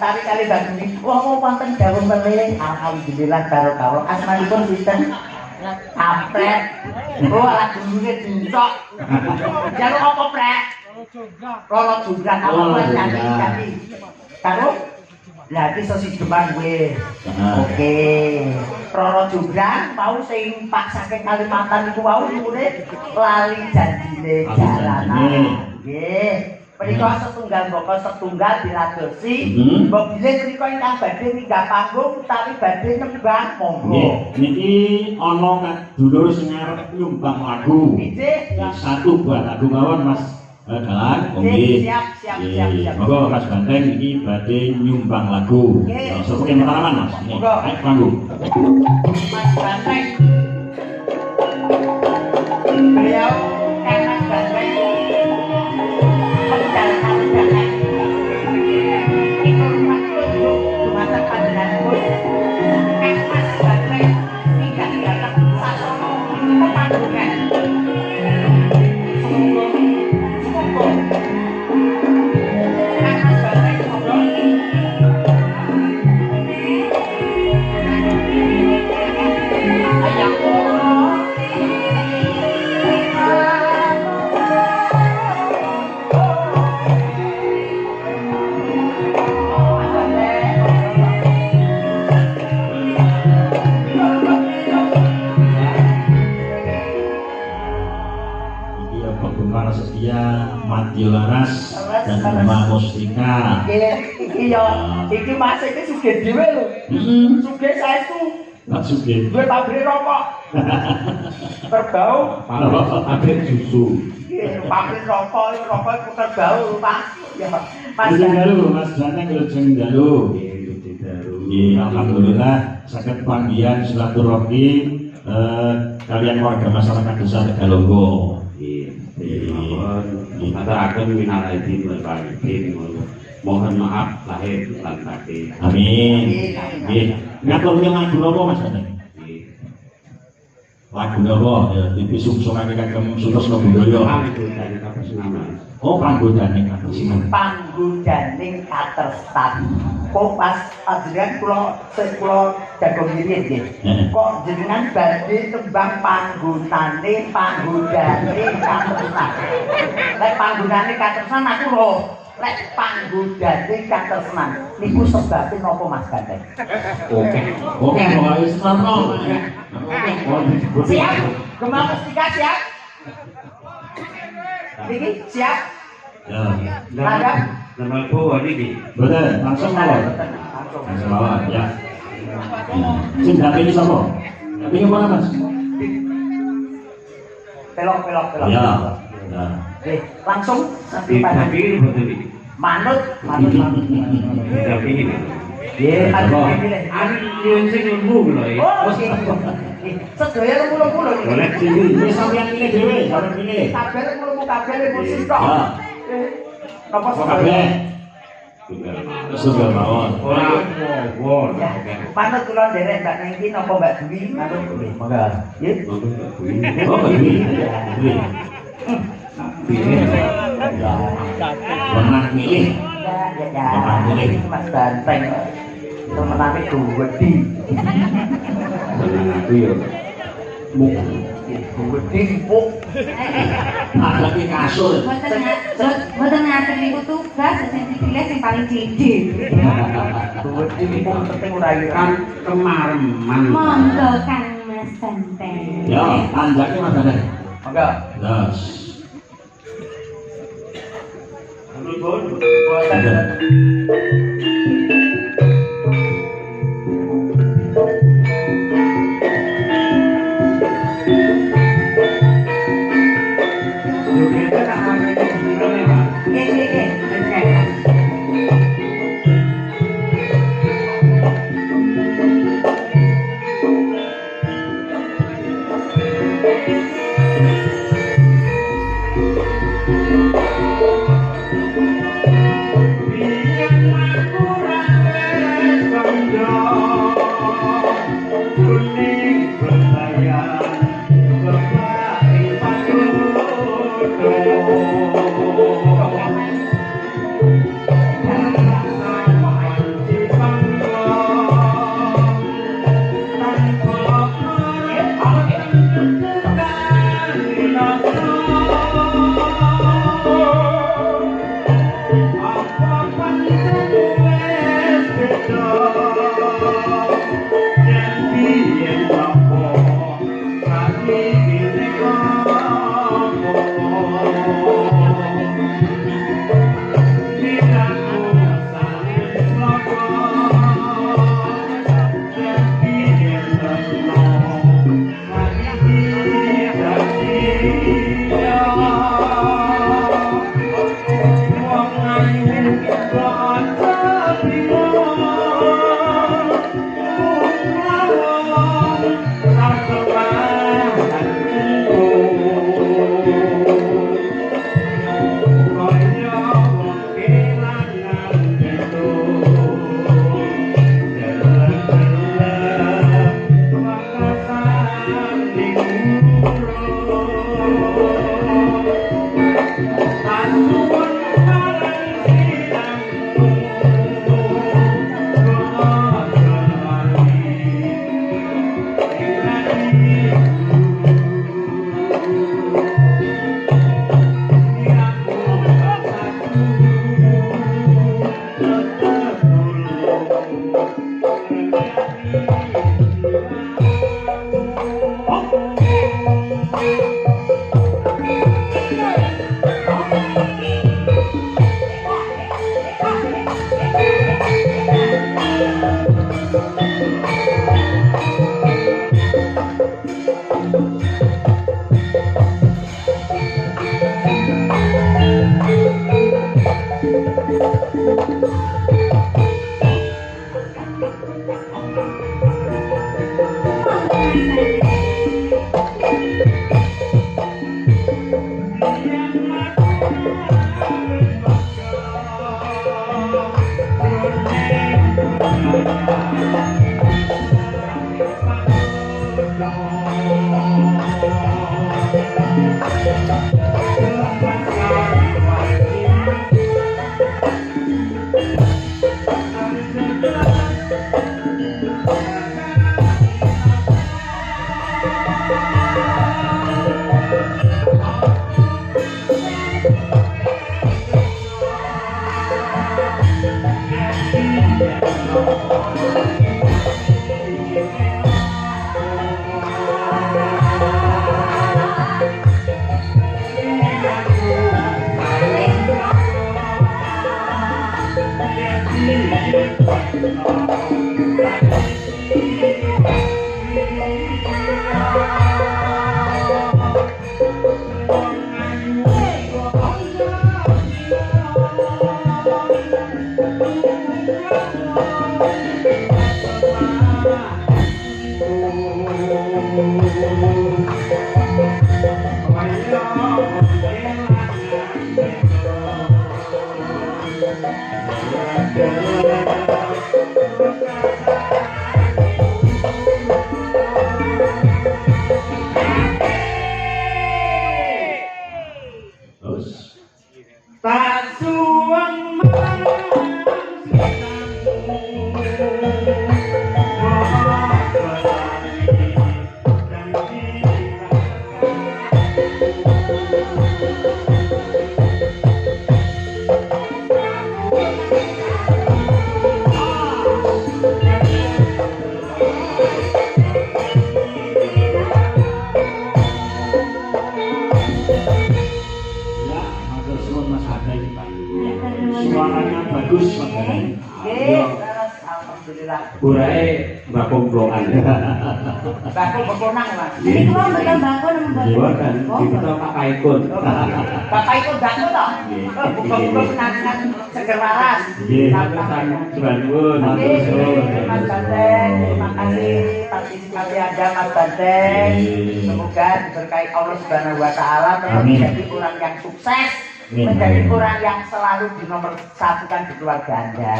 utawi kali badhe wong wonten dawuh melih alhamdulillah karo asmanipun sinten Kampret. Oh ala dulure dincok. Jaluk apa prek? Loro jonggrang apa janji. Karo lah iki sosis depan gue. Oke. Roro jonggrang mau sing paksake Kalimantan iku wau murid lali janjine jalanan. Nggih. Menika setunggal boko setunggal diladosi. Mbok bilih menika ingkang badhe minggah panggung utawi badhe nembang monggo. Niki ana dulur sing arep nyumbang lagu. Nggih. Satu buat lagu mawon Mas Dalan. Nggih, siap. Monggo Mas Banteng iki badhe nyumbang lagu. Sepuke mataraman Mas. Monggo. Ayo panggung. Mas Banteng. Beliau Mas Banteng. Laras dan Mbak Mustika. Iki Mas iki sugih dhewe lho. Sugih saestu. Mas sugih. Duwe pabrik rokok. Terbau. Pabrik susu. Pabrik rokok iku terbau, Pak. Ya, Mas. Mas Banteng Lujeng Dalu. Alhamdulillah saged panggihan silaturahmi kalian warga masyarakat desa Tegalonggo. Mataraken minal aidin wal faizin. Mohon maaf lahir lan batin. Amin. Nggih. Ngatur lagu napa Mas Banteng? Lagu napa? Ya dipisungsungake Kagem Suresna Budaya. Panggodaning kapesenan. Oh, panggodaning kapesenan. Panggodaning katerstan. Kok pas ajenengan kula jago ngirit nggih. Kok jenengan badhe tembang panggonane katerstan. Lek panggonane katerstan aku lho, lek panggodane katerstan niku sebabe napa Mas Banteng? Oke, wis terno. Siap? Kembang Mustika siap? Niki siap? Ya. Langgam? Nama bawa niki. Betul, langsung mawon. Langsung mawon ya. Sing dapet sapa? Dapet mana Mas? Pelok. Ya. Oke, langsung sampai pada Tapi betul iki. manut. Tapi iki. Nggih, Apa? Ari yen sing lemu lho ya. Oh, sedaya lemu-lemu lho. Boleh Sini, sampeyan pilih dhewe, sampeyan pilih. Kabeh lemu-lemu kabeh musik tok. Ya. Napa Kok kabeh? Sudah mawon. Ora won. Manut kula nderek Mbak Nengki napa Mbak Dwi manut kuwi. Monggo. Nggih. Oh, begini. Pernah milih. Ya. Mas Banteng. Temenane gede. Seneng aku ya. Muk. Gede empuk. Ada di kasur. Mboten ngaten niku tugas sing dipilih sing paling cilik. Gede empuk penting ora Kan kemareman. Monggo Kang Mas Banteng. Ya, tanjake Mas Banteng. Monggo. Yes. Nuwun. Biar Suaranya bagus banget. Alhamdulillah. Burai bakung blokan. Bakul bekonang, Mas. Ini kau betul bakul Dewa kan kita pakai ikut. Bapak ikut bakul toh? Buka-buka penantinan seger waras. Mas Banteng, terima kasih partisipasi Anda Mas Banteng. Semoga diberkahi Allah Subhanahu wa taala menjadi orang yang sukses, menjadi orang yang selalu di nomor satukan di keluarga Anda.